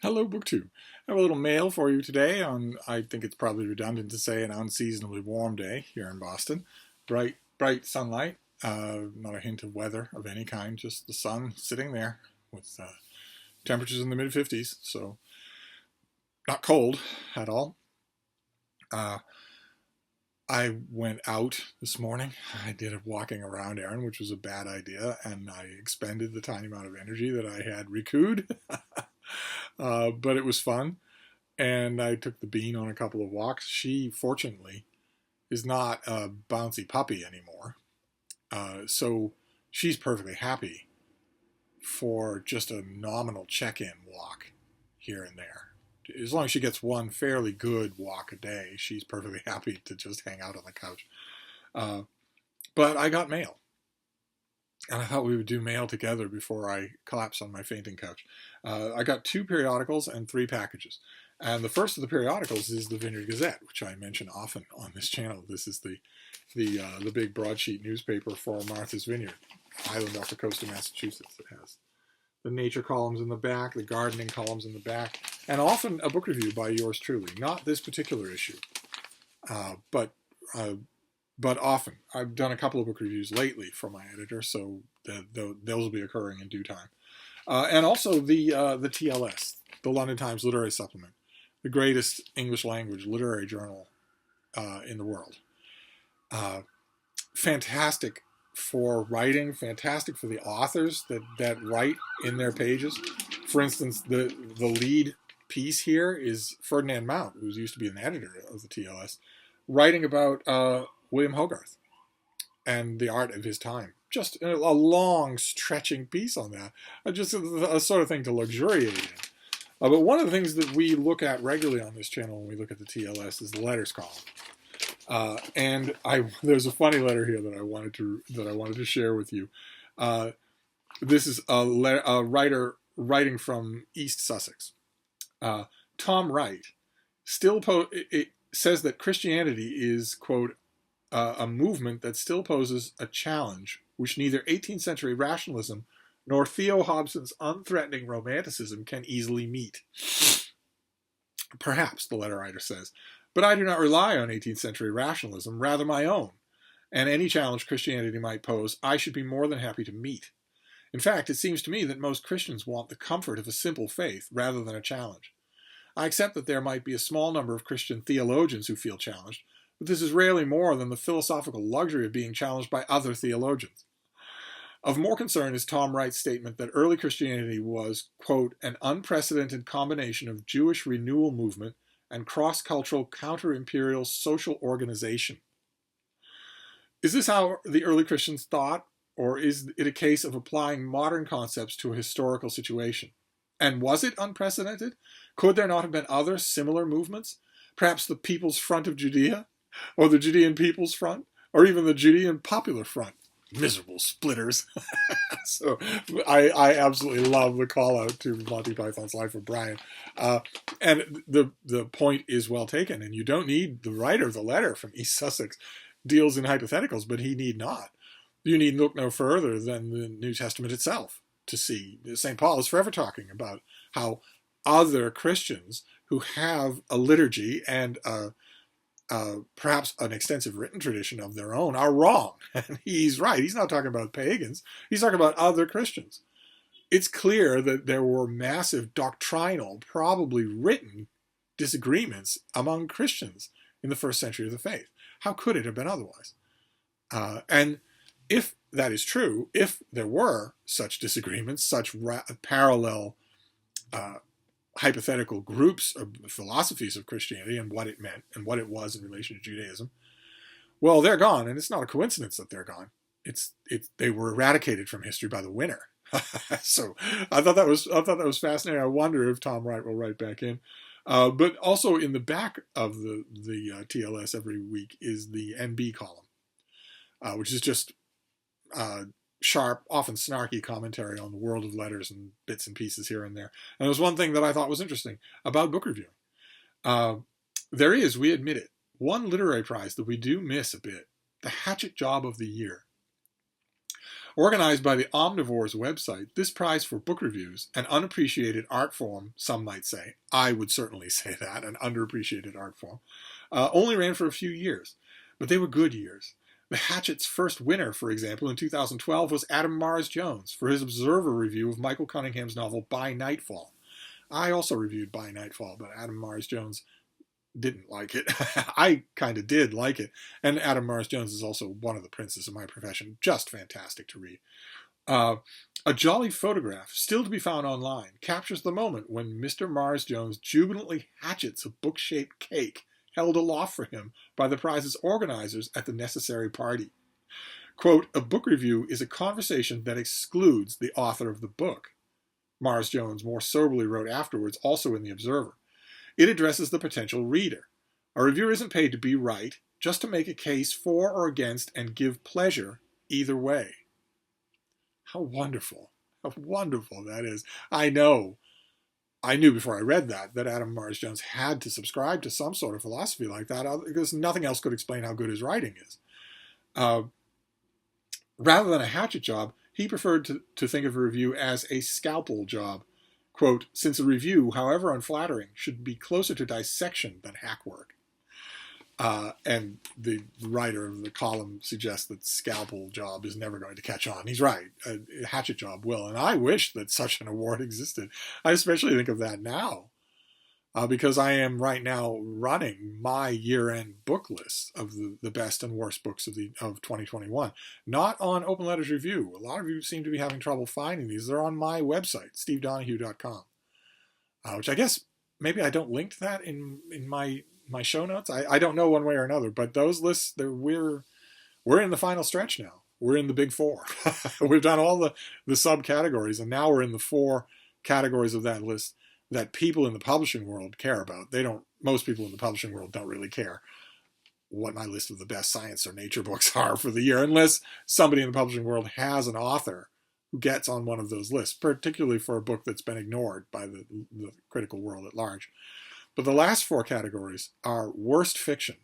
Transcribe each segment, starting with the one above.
Hello, BookTube. I have a little mail for you today on, I think it's probably redundant to say, an unseasonably warm day here in Boston. Bright sunlight, not a hint of weather of any kind, just the sun sitting there with temperatures in the mid-50s, so not cold at all. I went out this morning. I did a walking around errand, which was a bad idea, and I expended the tiny amount of energy that I had recouped. But it was fun, and I took the bean on a couple of walks. She, fortunately, is not a bouncy puppy anymore, so she's perfectly happy for just a nominal check-in walk here and there. As long as she gets one fairly good walk a day, she's perfectly happy to just hang out on the couch. But I got mail, and I thought we would do mail together before I collapse on my fainting couch. I got 2 periodicals and 3 packages. And the first of the periodicals is the Vineyard Gazette, which I mention often on this channel. This is the big broadsheet newspaper for Martha's Vineyard, island off the coast of Massachusetts. It has the nature columns in the back, the gardening columns in the back, and often a book review by yours truly. Not this particular issue, but often. I've done a couple of book reviews lately for my editor, so those will be occurring in due time. And also the TLS, the London Times Literary Supplement, the greatest English language literary journal in the world. Fantastic for writing, fantastic for the authors that write in their pages. For instance, the lead piece here is Ferdinand Mount, who used to be an editor of the TLS, writing about William Hogarth and the art of his time. Just a long, stretching piece on that. Just a sort of thing to luxuriate in. But one of the things that we look at regularly on this channel when we look at the TLS is the letters column. And there's a funny letter here that I wanted to share with you. This is a writer writing from East Sussex. Tom Wright it says that Christianity is, quote, a movement that still poses a challenge which neither 18th century rationalism nor Theo Hobson's unthreatening romanticism can easily meet. Perhaps, the letter writer says, but I do not rely on 18th century rationalism, rather my own, and any challenge Christianity might pose, I should be more than happy to meet. In fact, it seems to me that most Christians want the comfort of a simple faith rather than a challenge. I accept that there might be a small number of Christian theologians who feel challenged, but this is rarely more than the philosophical luxury of being challenged by other theologians. Of more concern is Tom Wright's statement that early Christianity was, quote, an unprecedented combination of Jewish renewal movement and cross-cultural counter-imperial social organization. Is this how the early Christians thought, or is it a case of applying modern concepts to a historical situation? And was it unprecedented? Could there not have been other similar movements? Perhaps the People's Front of Judea, or the Judean People's Front, or even the Judean Popular Front? Miserable splitters. So I absolutely love the call out to Monty Python's Life of Brian. And the point is well taken, and you don't need the writer of the letter from East Sussex deals in hypotheticals, but he need not. You need look no further than the New Testament itself to see. St. Paul is forever talking about how other Christians who have a liturgy and perhaps an extensive written tradition of their own are wrong. And he's right. He's not talking about pagans. He's talking about other Christians. It's clear that there were massive doctrinal, probably written disagreements among Christians in the first century of the faith. How could it have been otherwise? And if that is true, if there were such disagreements, such parallel hypothetical groups of philosophies of Christianity and what it meant and what it was in relation to Judaism, well, they're gone, and it's not a coincidence that they're gone. They were eradicated from history by the winner. So I thought that was fascinating. I wonder if Tom Wright will write back in. But also in the back of the TLS every week is the NB column, which is just sharp, often snarky commentary on the world of letters and bits and pieces here and there. And there was one thing that I thought was interesting about book reviewing. There is, we admit it, one literary prize that we do miss a bit, the Hatchet Job of the Year. Organized by the Omnivores website, this prize for book reviews, an unappreciated art form, some might say, I would certainly say that, an underappreciated art form, only ran for a few years. But they were good years. The Hatchet's first winner, for example, in 2012 was Adam Mars Jones for his Observer review of Michael Cunningham's novel By Nightfall. I also reviewed By Nightfall, but Adam Mars Jones didn't like it. I kind of did like it. And Adam Mars Jones is also one of the princes of my profession. Just fantastic to read. A jolly photograph, still to be found online, captures the moment when Mr. Mars Jones jubilantly hatchets a book-shaped cake held aloft for him by the prize's organizers at the necessary party. Quote, a book review is a conversation that excludes the author of the book, Mars Jones more soberly wrote afterwards, also in The Observer. It addresses the potential reader. A reviewer isn't paid to be right, just to make a case for or against and give pleasure either way. How wonderful. How wonderful that is. I knew before I read that Adam Mars Jones had to subscribe to some sort of philosophy like that, because nothing else could explain how good his writing is. Rather than a hatchet job, he preferred to think of a review as a scalpel job. Quote, since a review, however unflattering, should be closer to dissection than hackwork. And the writer of the column suggests that scalpel job is never going to catch on. He's right. A hatchet job will. And I wish that such an award existed. I especially think of that now. Because I am right now running my year-end book list of the best and worst books of 2021. Not on Open Letters Review. A lot of you seem to be having trouble finding these. They're on my website, stevedonoghue.com. Which I guess maybe I don't link to that in my show notes. I don't know one way or another. But those lists, we're in the final stretch now. We're in the big four. We've done all the subcategories, and now we're in the 4 categories of that list that people in the publishing world care about. Most people in the publishing world don't really care what my list of the best science or nature books are for the year, unless somebody in the publishing world has an author who gets on one of those lists, particularly for a book that's been ignored by the critical world at large. But the last 4 categories are worst fiction.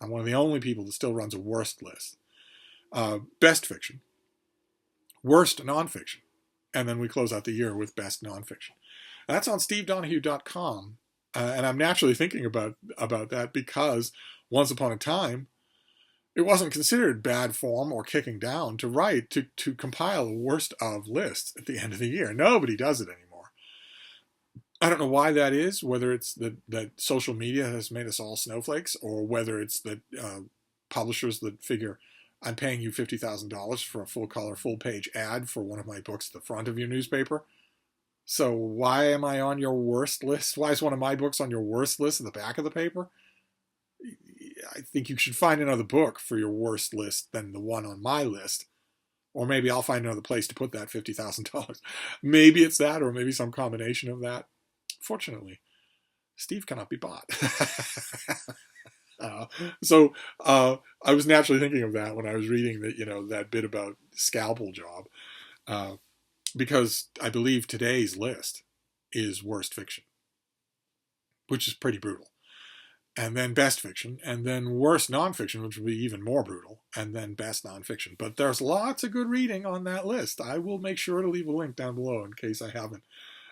I'm one of the only people that still runs a worst list. Best fiction, worst nonfiction, and then we close out the year with best nonfiction. That's on stevedonoghue.com, and I'm naturally thinking about that because once upon a time, it wasn't considered bad form or kicking down to write, to compile a worst of list at the end of the year. Nobody does it anymore. I don't know why that is, whether it's that social media has made us all snowflakes, or whether it's that publishers that figure, I'm paying you $50,000 for a full-color, full-page ad for one of my books at the front of your newspaper. So why am I on your worst list? Why is one of my books on your worst list at the back of the paper? I think you should find another book for your worst list than the one on my list. Or maybe I'll find another place to put that $50,000. Maybe it's that, or maybe some combination of that. Fortunately, Steve cannot be bought. So I was naturally thinking of that when I was reading that bit about scalpel job. Because I believe today's list is worst fiction, which is pretty brutal. And then best fiction, and then worst nonfiction, which would be even more brutal, and then best nonfiction. But there's lots of good reading on that list. I will make sure to leave a link down below in case I haven't.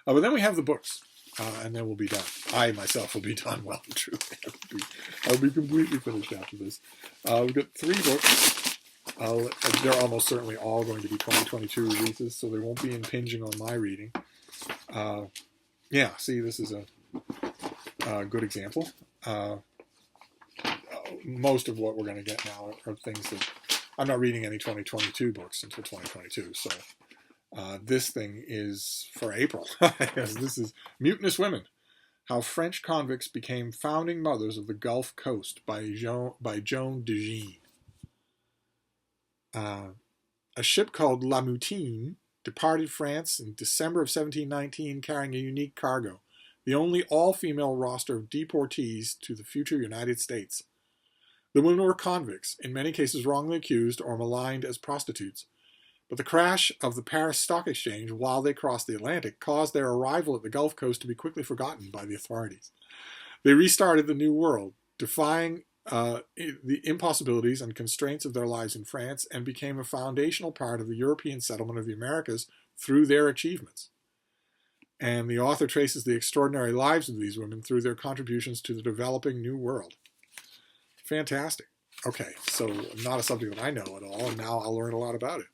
But then we have the books, and then we'll be done. I myself will be done well and truly. I'll be completely finished after this. We've got 3 books. They're almost certainly all going to be 2022 releases, so they won't be impinging on my reading. See, this is a good example. Most of what we're going to get now are things that I'm not reading any 2022 books until 2022. So this thing is for April. Yes, this is Mutinous Women: How French Convicts Became Founding Mothers of the Gulf Coast by Joan de. A ship called La Moutine departed France in December of 1719 carrying a unique cargo, the only all-female roster of deportees to the future United States. The women were convicts, in many cases wrongly accused or maligned as prostitutes. But the crash of the Paris Stock Exchange while they crossed the Atlantic caused their arrival at the Gulf Coast to be quickly forgotten by the authorities. They restarted the New World, defying the impossibilities and constraints of their lives in France and became a foundational part of the European settlement of the Americas through their achievements. And the author traces the extraordinary lives of these women through their contributions to the developing New World. Fantastic. Okay, so not a subject that I know at all, and now I'll learn a lot about it.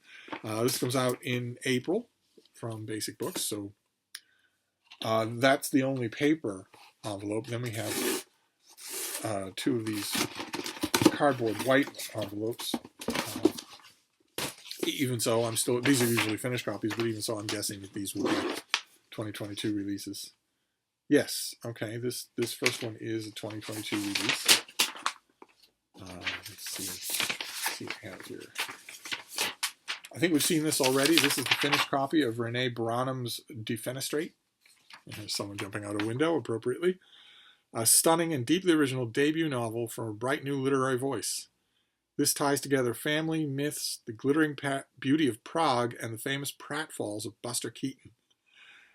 This comes out in April from Basic Books, so that's the only paper envelope. Then we have two of these cardboard white envelopes. Even so, these are usually finished copies, but even so, I'm guessing that these will be 2022 releases. Yes, okay, this first one is a 2022 release. Let's see what we have here. I think we've seen this already. This is the finished copy of Renee Brown's Defenestrate. There's someone jumping out a window, appropriately. A stunning and deeply original debut novel from a bright new literary voice. This ties together family, myths, the glittering beauty of Prague, and the famous pratfalls of Buster Keaton.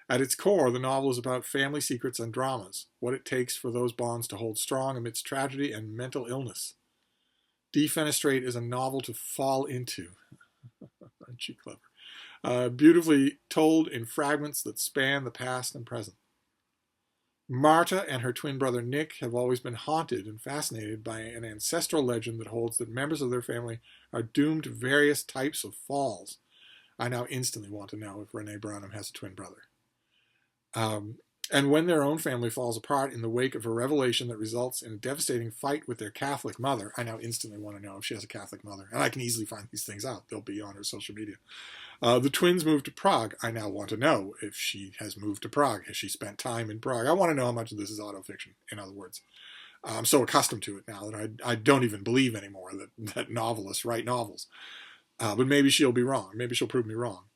At its core, the novel is about family secrets and dramas, what it takes for those bonds to hold strong amidst tragedy and mental illness. Defenestrate is a novel to fall into. Aren't you clever? Beautifully told in fragments that span the past and present. Marta and her twin brother Nick have always been haunted and fascinated by an ancestral legend that holds that members of their family are doomed to various types of falls. I now instantly want to know if Renee Brown has a twin brother. And when their own family falls apart in the wake of a revelation that results in a devastating fight with their Catholic mother, I now instantly want to know if she has a Catholic mother. And I can easily find these things out. They'll be on her social media. The twins moved to Prague. I now want to know if she has moved to Prague. Has she spent time in Prague? I want to know how much of this is autofiction, in other words. I'm so accustomed to it now that I don't even believe anymore that novelists write novels. But maybe she'll be wrong. Maybe she'll prove me wrong.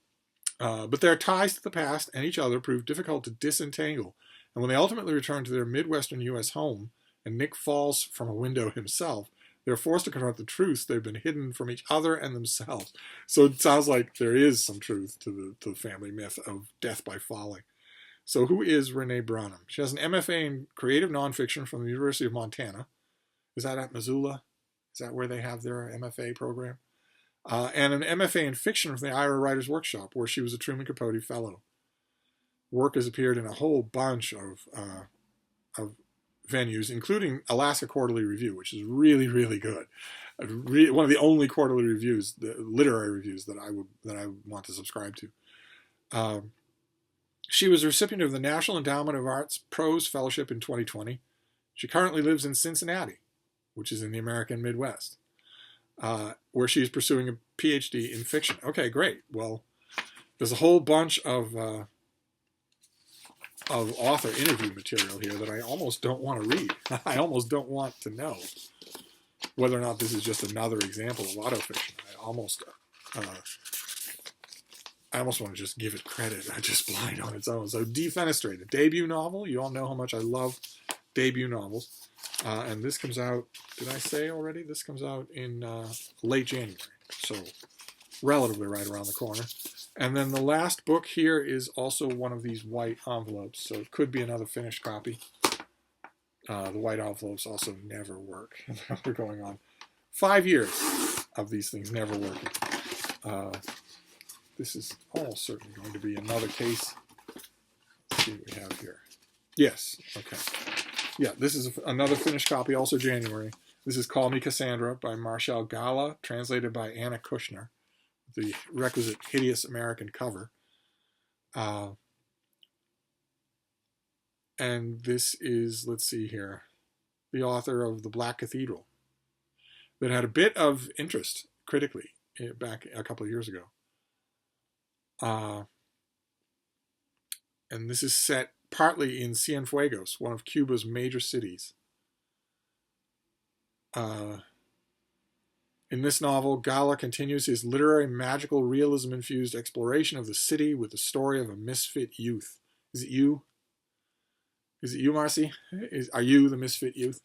But their ties to the past and each other proved difficult to disentangle. And when they ultimately return to their Midwestern U.S. home, and Nick falls from a window himself, they're forced to confront the truths they've been hidden from each other and themselves. So it sounds like there is some truth to the family myth of death by falling. So who is Renee Brown? She has an MFA in creative nonfiction from the University of Montana. Is that at Missoula? Is that where they have their MFA program? And an MFA in fiction from the Ira Writers Workshop, where she was a Truman Capote Fellow. Work has appeared in a whole bunch of venues, including Alaska Quarterly Review, which is really, really good. One of the only quarterly reviews, the literary reviews that I want to subscribe to. She was a recipient of the National Endowment of Arts Prose Fellowship in 2020. She currently lives in Cincinnati, which is in the American Midwest, where she is pursuing a PhD in fiction. Okay, great. Well, there's a whole bunch of author interview material here that I almost don't want to read. I almost don't want to know whether or not this is just another example of autofiction. I almost want to just give it credit. I just blind on its own. So Defenestrate, a debut novel. You all know how much I love debut novels. And this comes out, did I say already? This comes out in late January. So relatively right around the corner. And then the last book here is also one of these white envelopes. So it could be another finished copy. The white envelopes also never work. We're going on 5 years of these things never working. This is almost certainly going to be another case. Let's see what we have here. Yes, okay. Yeah, this is another finished copy, also January. This is Call Me Cassandra by Marshall Gala, translated by Anna Kushner. The requisite hideous American cover. And this is, let's see here, the author of The Black Cathedral, that had a bit of interest critically back a couple of years ago. And this is set partly in Cienfuegos, one of Cuba's major cities. In this novel, Gala continues his literary magical realism-infused exploration of the city with the story of a misfit youth. Is it you? Is it you, Marcy? Are you the misfit youth?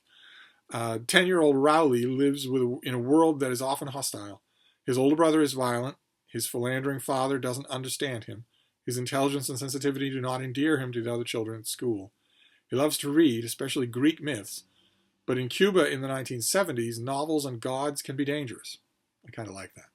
10-year-old Rowley lives in a world that is often hostile. His older brother is violent. His philandering father doesn't understand him. His intelligence and sensitivity do not endear him to the other children at school. He loves to read, especially Greek myths, But in Cuba in the 1970s, novels and gods can be dangerous. I kind of like that.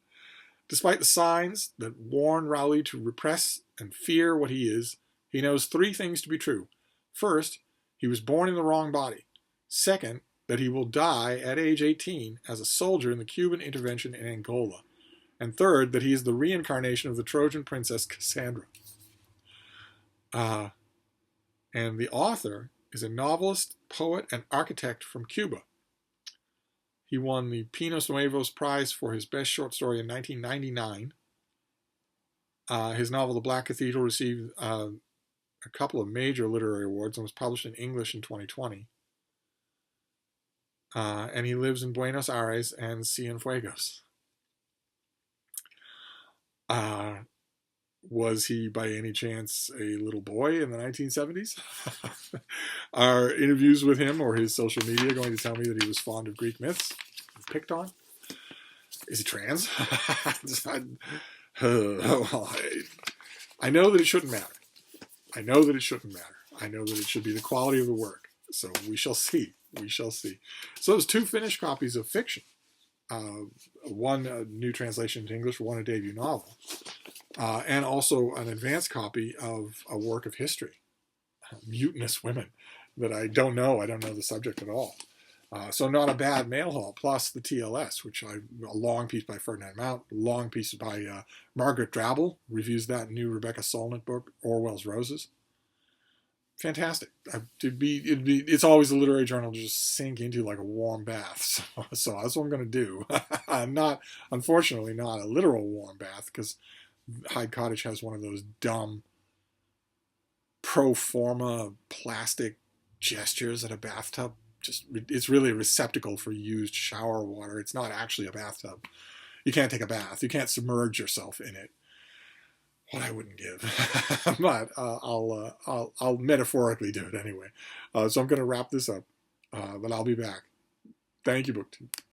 Despite the signs that warn Rowley to repress and fear what he is, he knows three things to be true. First, he was born in the wrong body. Second, that he will die at age 18 as a soldier in the Cuban intervention in Angola. And third, that he is the reincarnation of the Trojan princess Cassandra. And the author is a novelist, poet, and architect from Cuba. He won the Pinos Nuevos Prize for his best short story in 1999. His novel, The Black Cathedral, received a couple of major literary awards and was published in English in 2020. And he lives in Buenos Aires and Cienfuegos. Was he by any chance a little boy in the 1970s? Are interviews with him or his social media going to tell me that he was fond of Greek myths? Picked on? Is he trans? I know that it shouldn't matter. I know that it shouldn't matter. I know that it should be the quality of the work. So we shall see. We shall see. So there's two finished copies of fiction. One a new translation into English, one a debut novel. And also an advanced copy of a work of history, Mutinous Women, that I don't know. I don't know the subject at all. So not a bad mail haul, plus the TLS, which a long piece by Ferdinand Mount, long piece by Margaret Drabble, reviews that new Rebecca Solnit book, Orwell's Roses. Fantastic. It's always a literary journal to just sink into like a warm bath. So that's what I'm going to do. Unfortunately, not a literal warm bath, because Hyde Cottage has one of those dumb pro forma plastic gestures at a bathtub. It's really a receptacle for used shower water. It's not actually a bathtub. You can't take a bath. You can't submerge yourself in it. What I wouldn't give, but I'll metaphorically do it anyway. So I'm going to wrap this up, but I'll be back. Thank you, BookTube.